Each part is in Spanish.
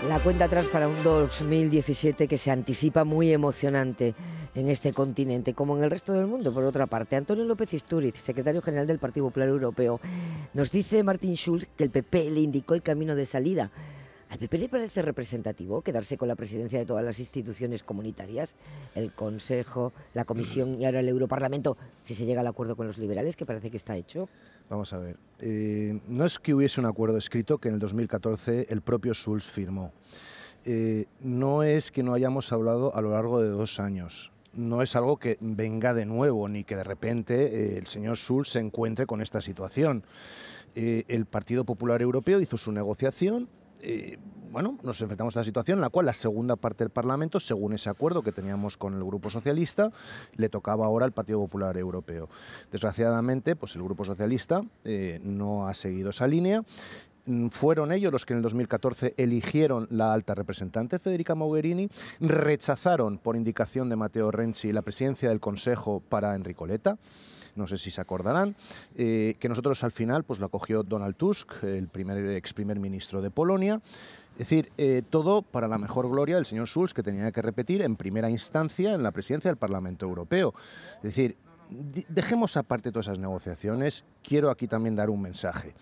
La cuenta atrás para un 2017 que se anticipa muy emocionante en este continente, como en el resto del mundo. Por otra parte, Antonio López Istúriz, secretario general del Partido Popular Europeo, nos dice Martin Schulz que el PP le indicó el camino de salida. ¿Al PP le parece representativo quedarse con la presidencia de todas las instituciones comunitarias, el Consejo, la Comisión y ahora el Europarlamento, si se llega al acuerdo con los liberales, que parece que está hecho? Vamos a ver, no es que hubiese un acuerdo escrito que en el 2014 el propio Schulz firmó. No es que no hayamos hablado a lo largo de 2 años. No es algo que venga de nuevo, ni que de repente el señor Schulz se encuentre con esta situación. El Partido Popular Europeo hizo su negociación. Bueno, nos enfrentamos a la situación en la cual la segunda parte del Parlamento, según ese acuerdo que teníamos con el Grupo Socialista, le tocaba ahora al Partido Popular Europeo. Desgraciadamente, pues el Grupo Socialista no ha seguido esa línea. Fueron ellos los que en el 2014 eligieron la alta representante Federica Mogherini, rechazaron por indicación de Matteo Renzi la presidencia del Consejo para Enrico Letta. No sé si se acordarán, que nosotros al final pues lo acogió Donald Tusk, el ex primer ministro de Polonia. Es decir, todo para la mejor gloria del señor Schulz, que tenía que repetir en primera instancia en la presidencia del Parlamento Europeo. Es decir, dejemos aparte todas esas negociaciones. Quiero aquí también dar un mensaje.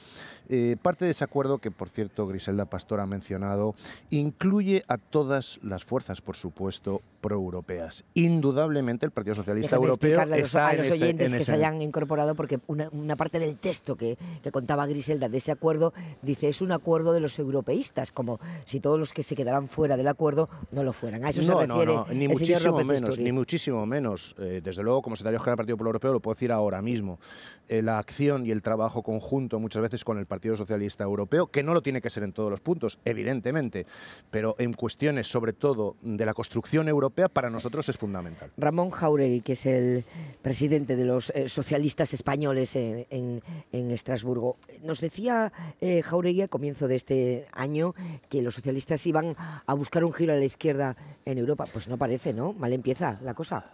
Parte de ese acuerdo, que por cierto Griselda Pastor ha mencionado, incluye a todas las fuerzas, por supuesto, proeuropeas. Indudablemente el Partido Socialista Europeo está a los oyentes que se hayan incorporado, porque una parte del texto que contaba Griselda de ese acuerdo dice es un acuerdo de los europeístas, como si todos los que se quedaran fuera del acuerdo no lo fueran. A eso se refiere ni muchísimo menos, ni muchísimo menos. Desde luego, como secretario general del Partido Popular Europeo, lo puedo decir ahora mismo. La acción y el trabajo conjunto muchas veces con el Partido Socialista Europeo, que no lo tiene que ser en todos los puntos, evidentemente, pero en cuestiones sobre todo de la construcción europea, para nosotros es fundamental. Ramón Jáuregui, que es el presidente de los socialistas españoles en Estrasburgo, nos decía Jáuregui a comienzo de este año que los socialistas iban a buscar un giro a la izquierda en Europa. Pues no parece, ¿no? Mal empieza la cosa.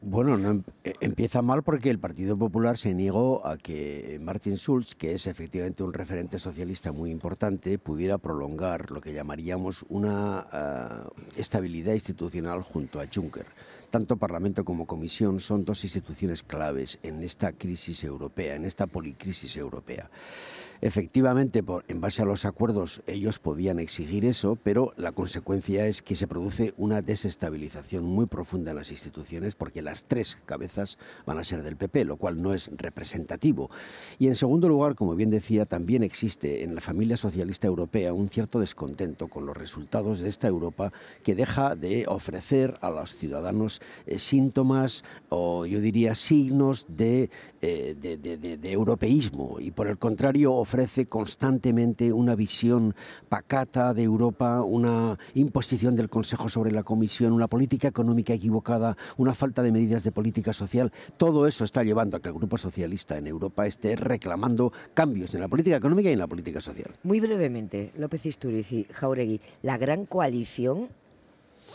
Bueno, no, empieza mal porque el Partido Popular se negó a que Martin Schulz, que es efectivamente un referente socialista muy importante, pudiera prolongar lo que llamaríamos una estabilidad institucional junto a Juncker. Tanto Parlamento como Comisión son 2 instituciones claves en esta crisis europea, en esta policrisis europea. Efectivamente, en base a los acuerdos, ellos podían exigir eso, pero la consecuencia es que se produce una desestabilización muy profunda en las instituciones, porque las 3 cabezas van a ser del PP, lo cual no es representativo. Y en segundo lugar, como bien decía, también existe en la familia socialista europea un cierto descontento con los resultados de esta Europa, que deja de ofrecer a los ciudadanos síntomas, o yo diría signos de europeísmo, y por el contrario ofrece constantemente una visión pacata de Europa, una imposición del Consejo sobre la Comisión, una política económica equivocada, una falta de medidas de política social. Todo eso está llevando a que el Grupo Socialista en Europa esté reclamando cambios en la política económica y en la política social. Muy brevemente, López Istúriz y Jáuregui, la gran coalición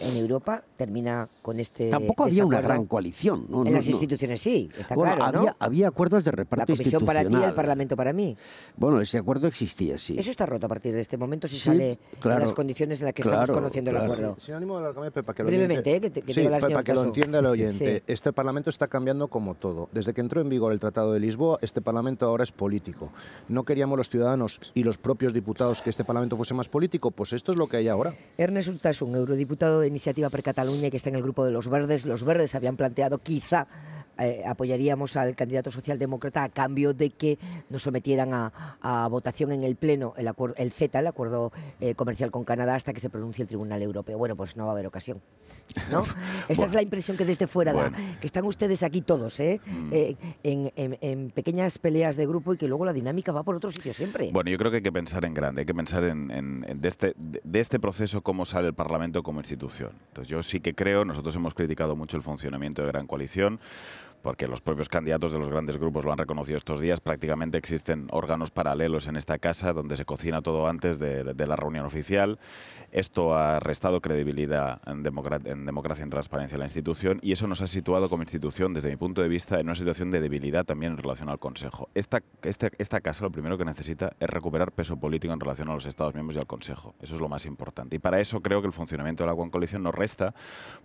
en Europa termina con este... Tampoco había una gran coalición, ¿no? En las instituciones sí, está claro, ¿no? Había acuerdos de reparto institucional. La Comisión para ti y el Parlamento para mí. Bueno, ese acuerdo existía, sí. Eso está roto a partir de este momento, si sale en las condiciones en las que estamos conociendo el acuerdo. Sin ánimo de alargarme, para que lo brevemente, para que lo entienda el oyente. Sí. Este Parlamento está cambiando como todo. Desde que entró en vigor el Tratado de Lisboa, este Parlamento ahora es político. No queríamos los ciudadanos y los propios diputados que este Parlamento fuese más político, pues esto es lo que hay ahora. Ernest Urtasun, eurodiputado de Iniciativa per Catalunya, que está en el grupo de los Verdes. Los Verdes habían planteado quizá apoyaríamos al candidato socialdemócrata a cambio de que nos sometieran a votación en el Pleno el CETA, el acuerdo comercial con Canadá, hasta que se pronuncie el Tribunal Europeo. Bueno, pues no va a haber ocasión, ¿no? Esta es la impresión que desde fuera da, que están ustedes aquí todos, en pequeñas peleas de grupo, y que luego la dinámica va por otro sitio siempre. Bueno, yo creo que hay que pensar en grande, hay que pensar de este proceso cómo sale el Parlamento como institución. Entonces yo sí que creo, nosotros hemos criticado mucho el funcionamiento de Gran Coalición, porque los propios candidatos de los grandes grupos lo han reconocido estos días, prácticamente existen órganos paralelos en esta casa donde se cocina todo antes de la reunión oficial. Esto ha restado credibilidad en democracia y en transparencia de la institución, y eso nos ha situado como institución, desde mi punto de vista, en una situación de debilidad también en relación al Consejo. Esta casa lo primero que necesita es recuperar peso político en relación a los Estados miembros y al Consejo. Eso es lo más importante. Y para eso creo que el funcionamiento de la coalición nos resta,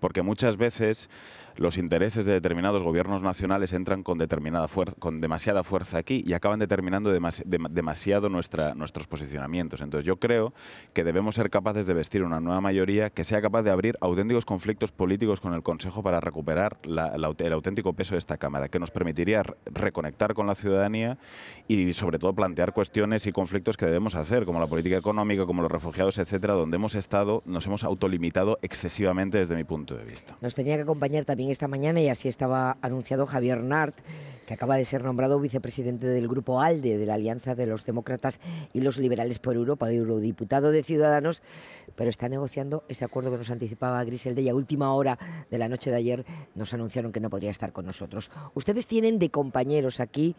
porque muchas veces los intereses de determinados gobiernos nacionales entran con demasiada fuerza aquí y acaban determinando demasiado nuestros posicionamientos. Entonces yo creo que debemos ser capaces de vestir una nueva mayoría que sea capaz de abrir auténticos conflictos políticos con el Consejo para recuperar el auténtico peso de esta Cámara, que nos permitiría reconectar con la ciudadanía y sobre todo plantear cuestiones y conflictos que debemos hacer, como la política económica, como los refugiados, etcétera, donde nos hemos autolimitado excesivamente desde mi punto de vista. Nos tenía que acompañar también esta mañana, y así estaba anunciado, Javier Nart, que acaba de ser nombrado vicepresidente del Grupo ALDE, de la Alianza de los Demócratas y los Liberales por Europa, eurodiputado de Ciudadanos, pero está negociando ese acuerdo que nos anticipaba Griselda, y a última hora de la noche de ayer nos anunciaron que no podría estar con nosotros. Ustedes tienen de compañeros aquí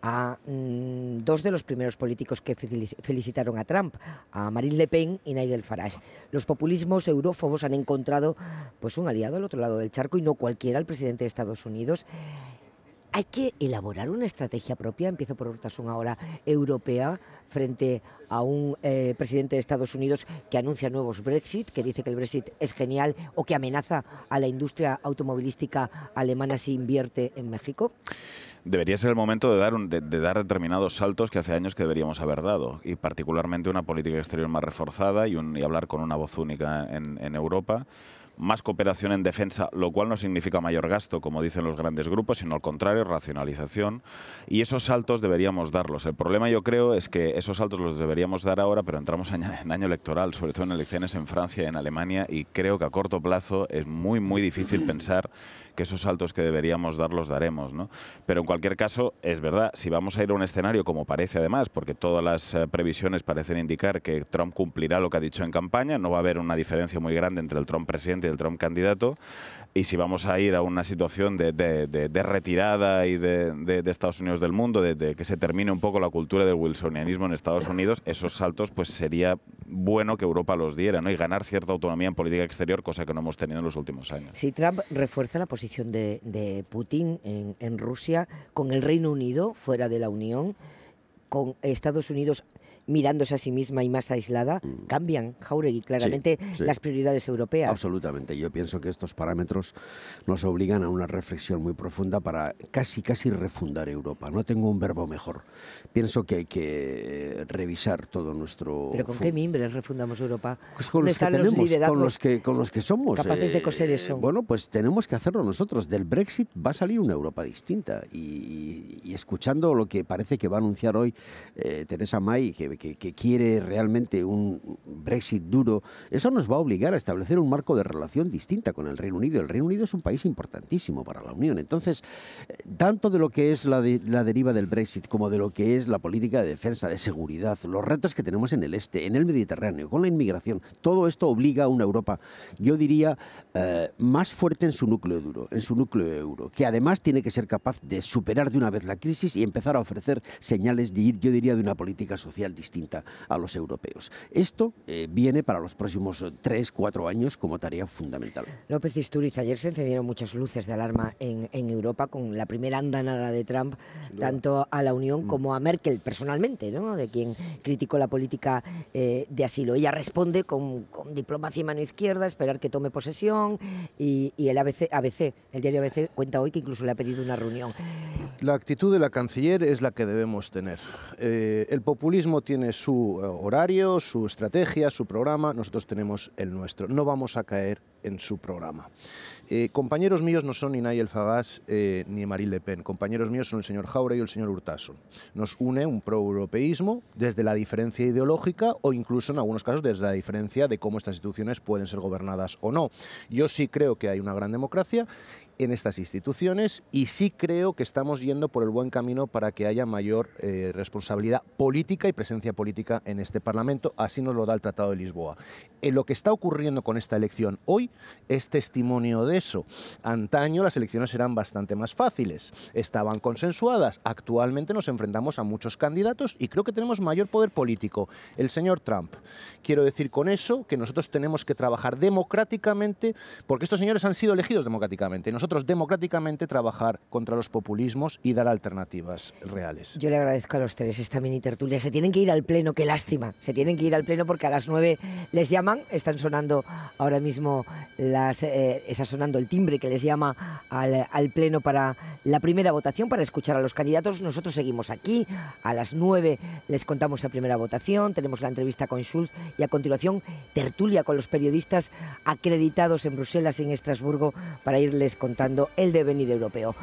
a dos de los primeros políticos que felicitaron a Trump, a Marine Le Pen y Nigel Farage. Los populismos eurófobos han encontrado pues un aliado al otro lado del charco, y no cualquiera, el presidente de Estados Unidos. Hay que elaborar una estrategia propia, empiezo por Urtasun ahora, europea, frente a un presidente de Estados Unidos que anuncia nuevos Brexit, que dice que el Brexit es genial, o que amenaza a la industria automovilística alemana si invierte en México. Debería ser el momento de dar determinados saltos que hace años que deberíamos haber dado, y particularmente una política exterior más reforzada y hablar con una voz única en Europa. Más cooperación en defensa, lo cual no significa mayor gasto, como dicen los grandes grupos, sino al contrario, racionalización. Y esos saltos deberíamos darlos. El problema, yo creo, es que esos saltos los deberíamos dar ahora, pero entramos en año electoral, sobre todo en elecciones en Francia y en Alemania, y creo que a corto plazo es muy, muy difícil pensar que esos saltos que deberíamos dar los daremos, ¿no? Pero en cualquier caso, es verdad, si vamos a ir a un escenario como parece además, porque todas las previsiones parecen indicar que Trump cumplirá lo que ha dicho en campaña, no va a haber una diferencia muy grande entre el Trump presidente y el Trump candidato, y si vamos a ir a una situación de retirada y de Estados Unidos del mundo, de que se termine un poco la cultura del wilsonianismo en Estados Unidos, esos saltos pues sería bueno que Europa los diera, ¿no? Y ganar cierta autonomía en política exterior, cosa que no hemos tenido en los últimos años. Si Trump refuerza la posición de Putin en Rusia, con el Reino Unido fuera de la Unión, con Estados Unidos mirándose a sí misma y más aislada, cambian, Jáuregui, claramente sí. las prioridades europeas. Absolutamente. Yo pienso que estos parámetros nos obligan a una reflexión muy profunda para casi refundar Europa. No tengo un verbo mejor. Pienso que hay que revisar todo nuestro... ¿Pero con qué mimbres refundamos Europa? Pues con los que tenemos, con los que somos. Capaces de coser eso. Bueno, pues tenemos que hacerlo nosotros. Del Brexit va a salir una Europa distinta. Y escuchando lo que parece que va a anunciar hoy Theresa May, que quiere realmente un Brexit duro, eso nos va a obligar a establecer un marco de relación distinta con el Reino Unido. El Reino Unido es un país importantísimo para la Unión. Entonces, tanto de lo que es la deriva del Brexit como de lo que es la política de defensa, de seguridad, los retos que tenemos en el este, en el Mediterráneo, con la inmigración, todo esto obliga a una Europa, yo diría, más fuerte en su núcleo duro, en su núcleo euro, que además tiene que ser capaz de superar de una vez la crisis y empezar a ofrecer señales de ir, yo diría, de una política social distinta a los europeos. Esto viene para los próximos 3-4 años como tarea fundamental. López Istúriz, ayer se encendieron muchas luces de alarma en Europa con la primera andanada de Trump, tanto a la Unión como a Merkel personalmente, ¿no? De quien criticó la política de asilo. Ella responde con diplomacia y mano izquierda, esperar que tome posesión, y el el diario ABC cuenta hoy que incluso le ha pedido una reunión. La actitud de la canciller es la que debemos tener. El populismo tiene su horario, su estrategia, su programa, nosotros tenemos el nuestro. No vamos a caer en su programa. Compañeros míos no son ni Nigel Farage ni Marine Le Pen. Compañeros míos son el señor Jáuregui y el señor Urtasun. Nos une un proeuropeísmo desde la diferencia ideológica o incluso en algunos casos desde la diferencia de cómo estas instituciones pueden ser gobernadas o no. Yo sí creo que hay una gran democracia en estas instituciones y sí creo que estamos yendo por el buen camino para que haya mayor responsabilidad política y presencia política en este Parlamento, así nos lo da el Tratado de Lisboa. Lo que está ocurriendo con esta elección hoy es testimonio de eso. Antaño las elecciones eran bastante más fáciles, estaban consensuadas, actualmente nos enfrentamos a muchos candidatos y creo que tenemos mayor poder político. El señor Trump, quiero decir con eso que nosotros tenemos que trabajar democráticamente, porque estos señores han sido elegidos democráticamente, nosotros democráticamente trabajar contra los populismos y dar alternativas reales. Yo le agradezco a los tres esta mini tertulia. Se tienen que ir al pleno, qué lástima. Se tienen que ir al pleno porque a las 9 les llaman. Están sonando ahora mismo, está sonando el timbre que les llama al pleno para la primera votación, para escuchar a los candidatos. Nosotros seguimos aquí. A las 9 les contamos la primera votación. Tenemos la entrevista con Schulz y a continuación tertulia con los periodistas acreditados en Bruselas y en Estrasburgo para irles contando el devenir europeo.